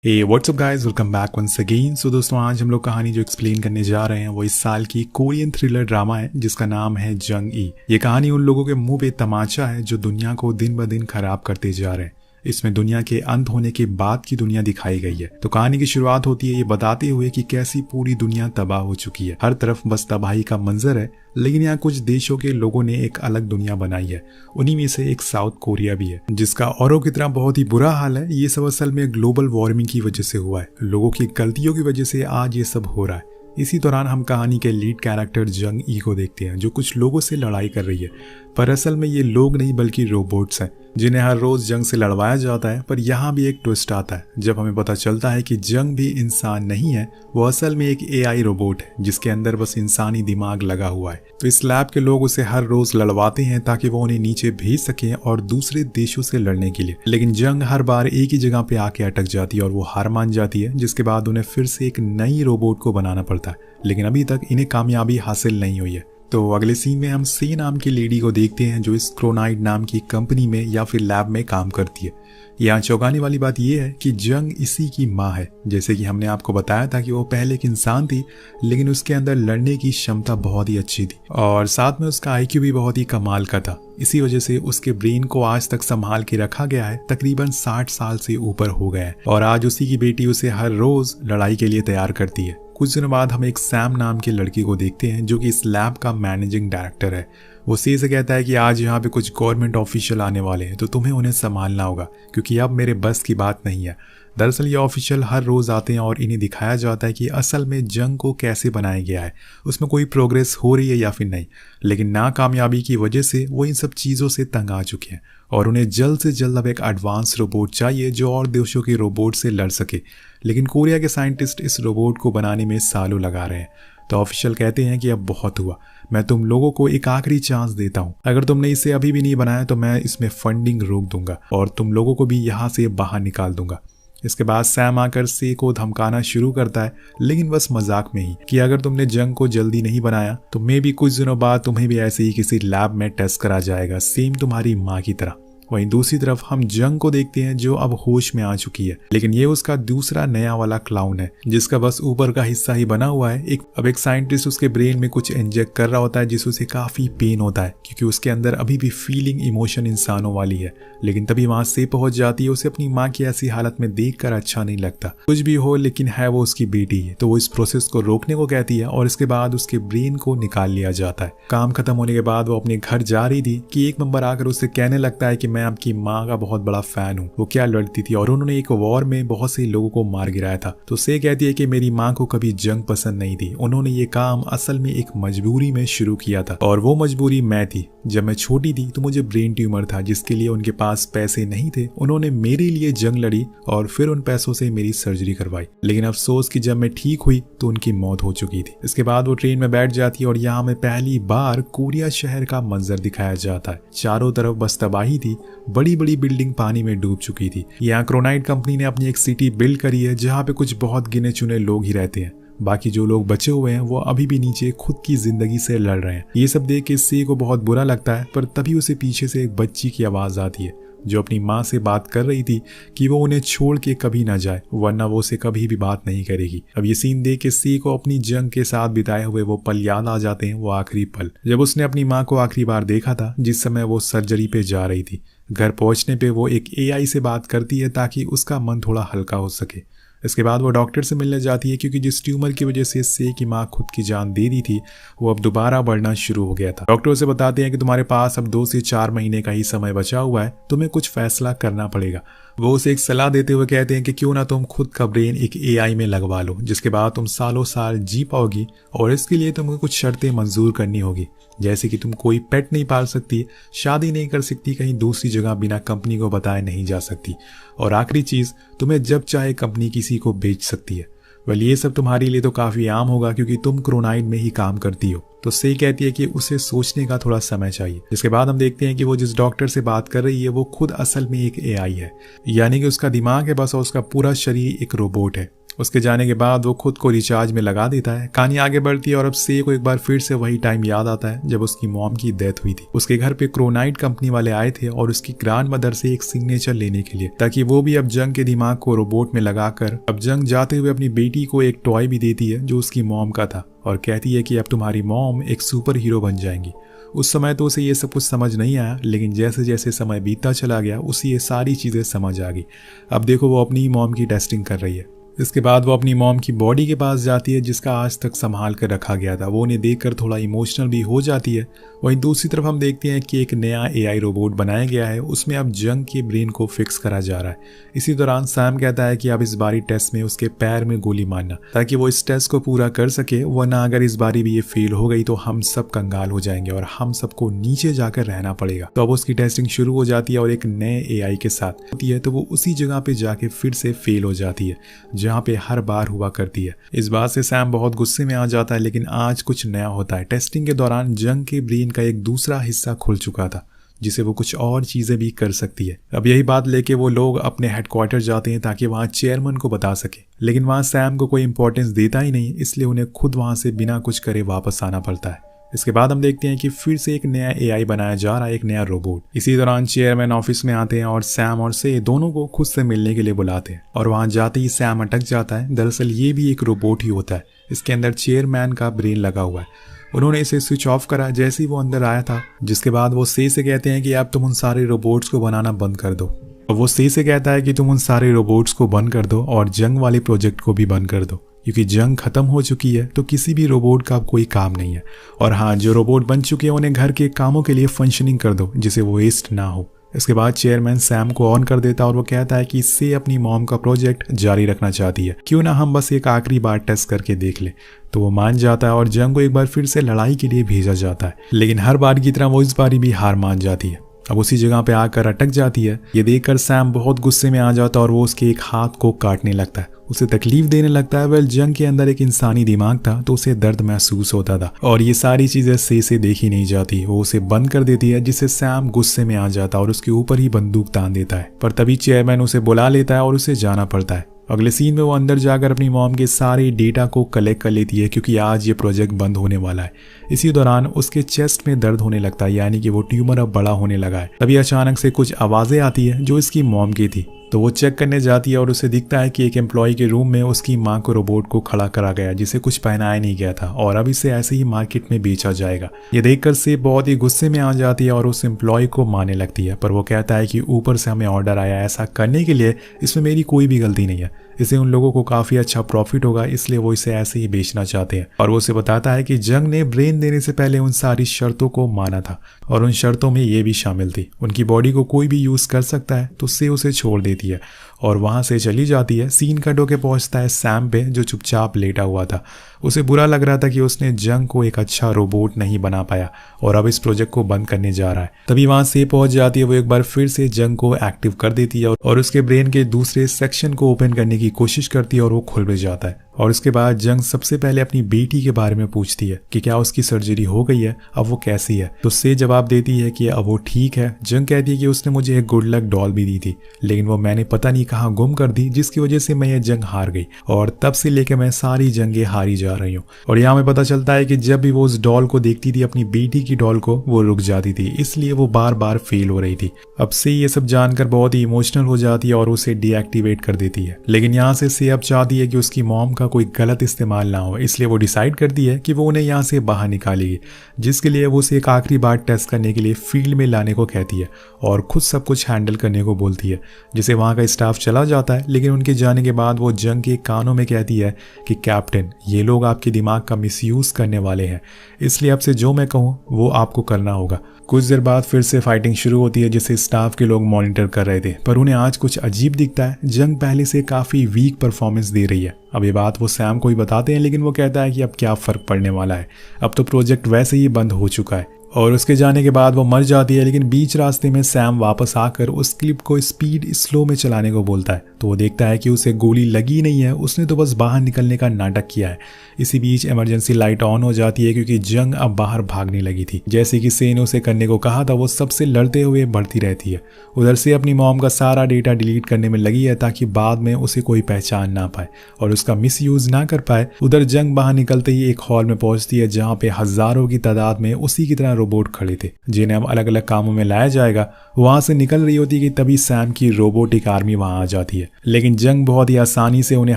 हे WhatsApp guys, welcome back once again. So दोस्तों, आज हम लोग कहानी जो एक्सप्लेन करने जा रहे हैं वो इस साल की कोरियन थ्रिलर ड्रामा है जिसका नाम है जंग ई। ये कहानी उन लोगों के मुंह पे तमाचा है जो दुनिया को दिन ब दिन खराब करते जा रहे हैं। इसमें दुनिया के अंत होने के बाद की दुनिया दिखाई गई है। तो कहानी की शुरुआत होती है ये बताते हुए कि कैसी पूरी दुनिया तबाह हो चुकी है। हर तरफ बस तबाही का मंजर है, लेकिन यहाँ कुछ देशों के लोगों ने एक अलग दुनिया बनाई है। उन्हीं में से एक साउथ कोरिया भी है जिसका औरों की तरह बहुत ही बुरा हाल है। ये सब असल में ग्लोबल वार्मिंग की वजह से हुआ है। लोगों की गलतियों की वजह से आज ये सब हो रहा है। इसी दौरान हम कहानी के लीड कैरेक्टर जंग ई को देखते हैं जो कुछ लोगों से लड़ाई कर रही है, पर असल में ये लोग नहीं बल्कि रोबोट्स हैं जिन्हें हर रोज जंग से लड़वाया जाता है। पर यहाँ भी एक ट्विस्ट आता है जब हमें पता चलता है कि जंग भी इंसान नहीं है, वो असल में एक एआई रोबोट है जिसके अंदर बस इंसानी दिमाग लगा हुआ है। तो इस लैब के लोग उसे हर रोज लड़वाते हैं ताकि वो उन्हें नीचे भेज सकें और दूसरे देशों से लड़ने के लिए। लेकिन जंग हर बार एक ही जगह पे आके अटक जाती है और वो हार मान जाती है, जिसके बाद उन्हें फिर से एक नई रोबोट को बनाना पड़ता है। लेकिन अभी तक इन्हें कामयाबी हासिल नहीं हुई है। तो अगले सीन में हम सी नाम की लेडी को देखते हैं जो इस क्रोनाइड नाम की कंपनी में या फिर लैब में काम करती है। यहाँ चौंकाने वाली बात यह है कि जंग इसी की माँ है। जैसे कि हमने आपको बताया था कि वो पहले एक इंसान थी, लेकिन उसके अंदर लड़ने की क्षमता बहुत ही अच्छी थी और साथ में उसका आईक्यू भी बहुत ही कमाल का था। इसी वजह से उसके ब्रेन को आज तक संभाल के रखा गया है। तकरीबन 60 साल से ऊपर हो गया है और आज उसी की बेटी उसे हर रोज लड़ाई के लिए तैयार करती है। कुछ दिनों बाद हम एक सैम नाम के लड़की को देखते हैं जो कि इस लैब का मैनेजिंग डायरेक्टर है। वो सी से कहता है कि आज यहाँ पे कुछ गवर्नमेंट ऑफिशियल आने वाले हैं, तो तुम्हें उन्हें संभालना होगा क्योंकि अब मेरे बस की बात नहीं है। दरअसल ये ऑफिशियल हर रोज आते हैं और इन्हें दिखाया जाता है कि असल में जंग को कैसे बनाया गया है, उसमें कोई प्रोग्रेस हो रही है या फिर नहीं। लेकिन नाकामयाबी की वजह से वो इन सब चीज़ों से तंग आ चुके हैं और उन्हें जल्द से जल्द अब एक एडवांस रोबोट चाहिए जो और देशों के रोबोट से लड़ सके। लेकिन कोरिया के साइंटिस्ट इस रोबोट को बनाने में सालों लगा रहे हैं। तो ऑफिशियल कहते हैं कि अब बहुत हुआ, मैं तुम लोगों को एक आखिरी चांस देता हूँ। अगर तुमने इसे अभी भी नहीं बनाया तो मैं इसमें फंडिंग रोक दूंगा और तुम लोगों को भी यहाँ से बाहर निकाल दूंगा। इसके बाद सैम आकर से को धमकाना शुरू करता है, लेकिन बस मजाक में ही, कि अगर तुमने जंग को जल्दी नहीं बनाया तो मे भी कुछ दिनों बाद तुम्हें भी ऐसे ही किसी लैब में टेस्ट करा जाएगा, सेम तुम्हारी माँ की तरह। वहीं दूसरी तरफ हम जंग को देखते हैं जो अब होश में आ चुकी है, लेकिन ये उसका दूसरा नया वाला क्लाउन है जिसका बस ऊपर का हिस्सा ही बना हुआ है। अब एक साइंटिस्ट उसके ब्रेन में कुछ इंजेक्ट कर रहा होता है जिससे उसे काफी पेन होता है क्योंकि उसके अंदर अभी भी फीलिंग इमोशन इंसानों वाली है। लेकिन तभी वहां से पहुंच जाती है। उसे अपनी माँ की ऐसी हालत में देखकर अच्छा नहीं लगता। कुछ भी हो, लेकिन है वो उसकी बेटी है, तो वो इस प्रोसेस को रोकने को कहती है और इसके बाद उसके ब्रेन को निकाल लिया जाता है। काम खत्म होने के बाद वो अपने घर जा रही थी कि एक मेंबर आकर उससे कहने लगता है कि मैं आपकी माँ का बहुत बड़ा फैन हूँ, वो क्या लड़ती थी और उन्होंने एक वॉर में बहुत से लोगों को मार गिराया था। तो से कहती है कि मेरी माँ को कभी जंग पसंद नहीं थी, उन्होंने ये काम असल में एक मजबूरी में शुरू किया था और वो मजबूरी मैं थी। जब मैं छोटी थी तो मुझे ब्रेन ट्यूमर था जिसके लिए उनके पास पैसे नहीं थे। उन्होंने मेरे लिए जंग लड़ी और फिर उन पैसों से मेरी सर्जरी करवाई। लेकिन अफसोस कि जब मैं ठीक हुई तो उनकी मौत हो चुकी थी। इसके बाद वो ट्रेन में बैठ जाती है और यहाँ में पहली बार कोरिया शहर का मंजर दिखाया जाता है। चारों तरफ बस तबाही थी, बड़ी बड़ी बिल्डिंग पानी में डूब चुकी थी। यहाँ क्रोनाइड कंपनी ने अपनी एक सिटी बिल्ड करी है जहाँ पे कुछ बहुत गिने चुने लोग ही रहते हैं। बाकी जो लोग बचे हुए हैं वो अभी भी नीचे खुद की जिंदगी से लड़ रहे हैं। ये सब देख के सी को बहुत बुरा लगता है, पर तभी उसे पीछे से एक बच्ची की आवाज आती है जो अपनी माँ से बात कर रही थी कि वो उन्हें छोड़ के कभी ना जाए वरना वो उसे कभी भी बात नहीं करेगी। अब ये सीन देख के सी को अपनी जंग के साथ बिताए हुए वो पल याद आ जाते हैं। वो आखिरी पल जब उसने अपनी माँ को आखिरी बार देखा था, जिस समय वो सर्जरी पे जा रही थी। घर पहुंचने पे वो एक एआई से बात करती है ताकि उसका मन थोड़ा हल्का हो सके। इसके बाद वो डॉक्टर से मिलने जाती है क्योंकि जिस ट्यूमर की वजह से से की माँ खुद की जान दे दी थी वो अब दोबारा बढ़ना शुरू हो गया था। डॉक्टर उसे बताते हैं कि तुम्हारे पास अब 2 से 4 महीने का ही समय बचा हुआ है, तुम्हें कुछ फैसला करना पड़ेगा। वो उसे एक सलाह देते हुए कहते हैं कि क्यों ना तुम खुद का ब्रेन एक एआई में लगवा लो, जिसके बाद तुम सालों साल जी पाओगी और इसके लिए तुम्हें कुछ शर्तें मंजूर करनी होगी, जैसे कि तुम कोई पेट नहीं पाल सकती, शादी नहीं कर सकती, कहीं दूसरी जगह बिना कंपनी को बताए नहीं जा सकती और आखिरी चीज, तुम्हें जब चाहे कंपनी किसी को बेच सकती है। वेल ये सब तुम्हारे लिए तो काफी आम होगा क्योंकि तुम क्रोनाइड में ही काम करती हो। तो सही कहती है कि उसे सोचने का थोड़ा समय चाहिए। इसके बाद हम देखते हैं कि वो जिस डॉक्टर से बात कर रही है वो खुद असल में एक एआई है, यानी कि उसका दिमाग है बस और उसका पूरा शरीर एक रोबोट है। उसके जाने के बाद वो खुद को रिचार्ज में लगा देता है। कहानी आगे बढ़ती है और अब से को एक बार फिर से वही टाइम याद आता है जब उसकी मॉम की डेथ हुई थी। उसके घर पे क्रोनाइट कंपनी वाले आए थे और उसकी ग्रैंड मदर से एक सिग्नेचर लेने के लिए, ताकि वो भी अब जंग के दिमाग को रोबोट में लगाकर अब जंग जाते हुए अपनी बेटी को एक टॉय भी देती है जो उसकी मॉम का था और कहती है कि अब तुम्हारी मॉम एक सुपर हीरो बन जाएंगी। उस समय तो उसे ये सब कुछ समझ नहीं आया, लेकिन जैसे जैसे समय बीतता चला गया उसे ये सारी चीज़ें समझ आ गई। अब देखो वो अपनी मॉम की टेस्टिंग कर रही है। इसके बाद वो अपनी मॉम की बॉडी के पास जाती है जिसका आज तक संभाल कर रखा गया था। वो उन्हें देखकर थोड़ा इमोशनल भी हो जाती है। वहीं दूसरी तरफ हम देखते हैं कि एक नया एआई रोबोट बनाया गया है, उसमें अब जंग के ब्रेन को फिक्स करा जा रहा है। इसी दौरान सैम कहता है कि अब इस बारी टेस्ट में उसके पैर में गोली मारना, ताकि वो इस टेस्ट को पूरा कर सके, वरना अगर इस बारी भी ये फेल हो गई तो हम सब कंगाल हो जाएंगे और हम सबको नीचे जाकर रहना पड़ेगा। तो अब उसकी टेस्टिंग शुरू हो जाती है और एक नए एआई के साथ होती है, तो वो उसी जगह पे जाके फिर से फेल हो जाती है जहाँ पे हर बार हुआ करती है। इस बात से सैम बहुत गुस्से में आ जाता है, लेकिन आज कुछ नया होता है। टेस्टिंग के दौरान जंग के ब्रेन का एक दूसरा हिस्सा खुल चुका था जिसे वो कुछ और चीजें भी कर सकती है। अब यही बात लेके वो लोग अपने हेडक्वार्टर जाते हैं ताकि वहां चेयरमैन को बता सके, लेकिन वहां सैम को कोई इंपॉर्टेंस देता ही नहीं, इसलिए उन्हें खुद वहां से बिना कुछ करे वापस आना पड़ता है। इसके बाद हम देखते हैं कि फिर से एक नया एआई बनाया जा रहा है, एक नया रोबोट। इसी दौरान चेयरमैन ऑफिस में आते हैं और सैम और से दोनों को खुद से मिलने के लिए बुलाते हैं और वहां जाते ही सैम अटक जाता है। दरअसल ये भी एक रोबोट ही होता है, इसके अंदर चेयरमैन का ब्रेन लगा हुआ है। उन्होंने इसे स्विच ऑफ करा जैसे ही वो अंदर आया था, जिसके बाद वो से कहते हैं कि अब तुम उन सारे रोबोट्स को बनाना बंद कर दो। और वो से कहता है कि तुम उन सारे रोबोट्स को बंद कर दो और जंग वाले प्रोजेक्ट को भी बंद कर दो, क्योंकि जंग खत्म हो चुकी है तो किसी भी रोबोट का अब कोई काम नहीं है। और हाँ, जो रोबोट बन चुके हैं उन्हें घर के कामों के लिए फंक्शनिंग कर दो जिससे वो वेस्ट ना हो। इसके बाद चेयरमैन सैम को ऑन कर देता और वो कहता है कि इससे अपनी मॉम का प्रोजेक्ट जारी रखना चाहती है, क्यों ना हम बस एक आखिरी बार टेस्ट करके देख ले। तो वो मान जाता है और जंग को एक बार फिर से लड़ाई के लिए भेजा जाता है, लेकिन हर बार की तरह वो इस बारी भी हार मान जाती है। अब उसी जगह पे आकर अटक जाती है। ये देखकर सैम बहुत गुस्से में आ जाता है और वो उसके एक हाथ को काटने लगता है, उसे तकलीफ देने लगता है। वेल, जंग के अंदर एक इंसानी दिमाग था तो उसे दर्द महसूस होता था और ये सारी चीजें से देखी नहीं जाती। वो उसे बंद कर देती है जिससे सैम गुस्से में आ जाता है और उसके ऊपर ही बंदूक तान देता है। पर तभी चेयरमैन उसे बुला लेता है और उसे जाना पड़ता है। अगले सीन में वो अंदर जाकर अपनी मॉम के सारे डेटा को कलेक्ट कर लेती है क्योंकि आज ये प्रोजेक्ट बंद होने वाला है। इसी दौरान उसके चेस्ट में दर्द होने लगता है, यानी कि वो ट्यूमर अब बड़ा होने लगा है। तभी अचानक से कुछ आवाजें आती है जो इसकी मॉम की थी, तो वो चेक करने जाती है और उसे दिखता है कि एक एम्प्लॉय के रूम में उसकी मां को रोबोट को खड़ा करा गया जिसे कुछ पहनाया नहीं गया था और अब इसे ऐसे ही मार्केट में बेचा जाएगा। ये देखकर से बहुत ही गुस्से में आ जाती है और उस एम्प्लॉय को मारने लगती है, पर वो कहता है कि ऊपर से हमें ऑर्डर आया ऐसा करने के लिए, इसमें मेरी कोई भी गलती नहीं है। इससे उन लोगों को काफी अच्छा प्रॉफिट होगा, इसलिए वो इसे ऐसे ही बेचना चाहते हैं। और वो उसे बताता है कि जंग ने ब्रेन देने से पहले उन सारी शर्तों को माना था और उन शर्तों में ये भी शामिल थी, उनकी बॉडी को कोई भी यूज कर सकता है। तो से उसे छोड़ देती है और वहां से चली जाती है। सीन कट होके पहुंचता है सैम पे जो चुपचाप लेटा हुआ था। उसे बुरा लग रहा था कि उसने जंग को एक अच्छा रोबोट नहीं बना पाया और अब इस प्रोजेक्ट को बंद करने जा रहा है। तभी वहां से पहुंच जाती है, वो एक बार फिर से जंग को एक्टिव कर देती है और उसके ब्रेन के दूसरे सेक्शन को ओपन करने की कोशिश करती है और वो खुल भी जाता है। और उसके बाद जंग सबसे पहले अपनी बेटी के बारे में पूछती है कि क्या उसकी सर्जरी हो गई है, अब वो कैसी है। तो से जवाब देती है कि अब वो ठीक है। जंग कहती है कि उसने मुझे एक गुड लक डॉल भी दी थी, लेकिन वो मैंने पता नहीं कहाँ गुम कर दी, जिसकी वजह से मैं ये जंग हार गई और तब से लेकर मैं सारी जंगें हारी जा रही हूँ। और यहाँ में पता चलता है कि जब भी वो उस डॉल को देखती थी, अपनी बेटी की डॉल को, वो रुक जाती थी, इसलिए वो बार बार फेल हो रही थी। अब से ये सब जानकर बहुत ही इमोशनल हो जाती है और उसे डीएक्टिवेट कर देती है। लेकिन यहाँ से अब चाहती है कि उसकी मॉम का कोई गलत इस्तेमाल ना हो, इसलिए वो डिसाइड करती है कि वो उन्हें यहाँ से बाहर निकालेगी, जिसके लिए वो उसे एक आखिरी बार टेस्ट करने के लिए फील्ड में लाने को कहती है और खुद सब कुछ हैंडल करने को बोलती है, जिसे वहाँ का स्टाफ चला जाता है। लेकिन उनके जाने के बाद वो जंग के कानों में कहती है कि कैप्टन, ये लोग आपके दिमाग का मिसयूज करने वाले हैं, इसलिए अब से जो मैं कहूँ वो आपको करना होगा। कुछ देर बाद फिर से फाइटिंग शुरू होती है जिसे स्टाफ के लोग मॉनिटर कर रहे थे, पर उन्हें आज कुछ अजीब दिखता है। जंग पहले से काफी वीक परफॉर्मेंस दे रही है। अब ये बात वो सैम को ही बताते हैं, लेकिन वो कहता है कि अब क्या फर्क पड़ने वाला है, अब तो प्रोजेक्ट वैसे ही बंद हो चुका है। और उसके जाने के बाद वो मर जाती है। लेकिन बीच रास्ते में सैम वापस आकर उस क्लिप को स्पीड स्लो में चलाने को बोलता है तो वो देखता है कि उसे गोली लगी नहीं है, उसने तो बस बाहर निकलने का नाटक किया है। इसी बीच इमरजेंसी लाइट ऑन हो जाती है क्योंकि जंग अब बाहर भागने लगी थी। जैसे कि से ने उसे करने को कहा था, वो सबसे लड़ते हुए बढ़ती रहती है। उधर से अपनी मॉम का सारा डेटा डिलीट करने में लगी है ताकि बाद में उसे कोई पहचान ना पाए और उसका मिसयूज ना कर पाए। उधर जंग बाहर निकलते ही एक हॉल में पहुंचती है जहां पे हजारों की तादाद में उसी की तरह रोबोट खड़े थे जिन्हें अब अलग अलग कामों में लाया जाएगा। वहां से निकल रही होती कि तभी सैम की रोबोटिक आर्मी वहां आ जाती है, लेकिन जंग बहुत ही आसानी से उन्हें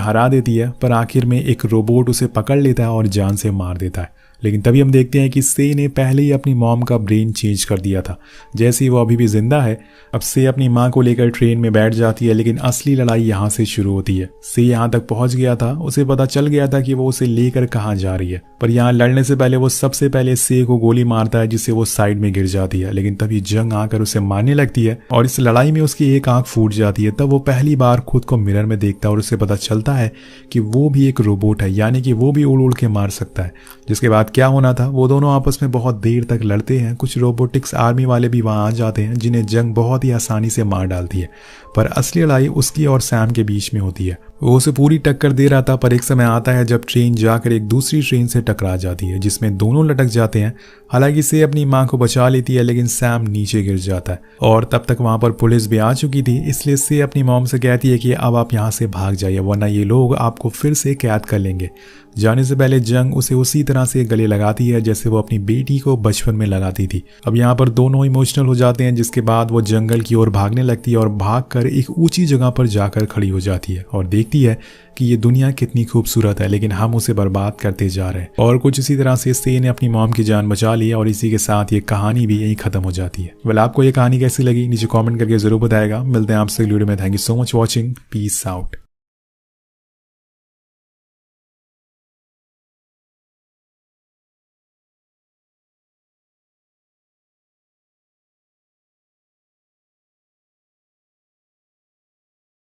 हरा देती है। पर आखिर में एक रोबोट उसे पकड़ लेता है और जान से मार देता है। लेकिन तभी हम देखते हैं कि से ने पहले ही अपनी मॉम का ब्रेन चेंज कर दिया था। जैसे ही वो अभी भी जिंदा है, अब से अपनी माँ को लेकर ट्रेन में बैठ जाती है, लेकिन असली लड़ाई यहाँ से शुरू होती है। से यहाँ तक पहुंच गया था, उसे पता चल गया था कि वो उसे लेकर कहाँ जा रही है, पर यहाँ लड़ने से पहले वो सबसे पहले से को गोली मारता है जिससे वो साइड में गिर जाती है। लेकिन तभी जंग आकर उसे मारने लगती है और इस लड़ाई में उसकी एक आंख फूट जाती है। तब वो पहली बार खुद को मिरर में देखता है और उसे पता चलता है कि वो भी एक रोबोट है, यानी कि वो भी उड़ उड़ के मार सकता है। जिसके बाद क्या होना था, वो दोनों आपस में बहुत देर तक लड़ते हैं। कुछ रोबोटिक्स आर्मी वाले भी वहां आ जाते हैं जिन्हें जंग बहुत ही आसानी से मार डालती है, पर असली लड़ाई उसकी और सैम के बीच में होती है। वो उसे पूरी टक्कर दे रहा था, पर एक समय आता है जब ट्रेन जाकर एक दूसरी ट्रेन से टकरा जाती है जिसमें दोनों लटक जाते हैं। हालांकि से अपनी मां को बचा लेती है, लेकिन सैम नीचे गिर जाता है और तब तक वहां पर पुलिस भी आ चुकी थी। इसलिए से अपनी मॉम से कहती है कि अब आप यहाँ से भाग जाइए, वरना ये लोग आपको फिर से कैद कर लेंगे। जाने से पहले जंग उसे उसी तरह से गले लगाती है जैसे वो अपनी बेटी को बचपन में लगाती थी। अब यहाँ पर दोनों इमोशनल हो जाते हैं, जिसके बाद वो जंगल की ओर भागने लगती है और भागकर एक ऊंची जगह पर जाकर खड़ी हो जाती है और देखती है कि ये दुनिया कितनी खूबसूरत है, लेकिन हम उसे बर्बाद करते जा रहे हैं। और कुछ इसी तरह से ने अपनी मॉम की जान बचा ली और इसी के साथ ये कहानी भी यहीं खत्म हो जाती है। वेल, आपको ये कहानी कैसी लगी नीचे कमेंट करके जरूर बताएगा। मिलते हैं आपसे अगली वीडियो में। Thank you so much watching. Peace out.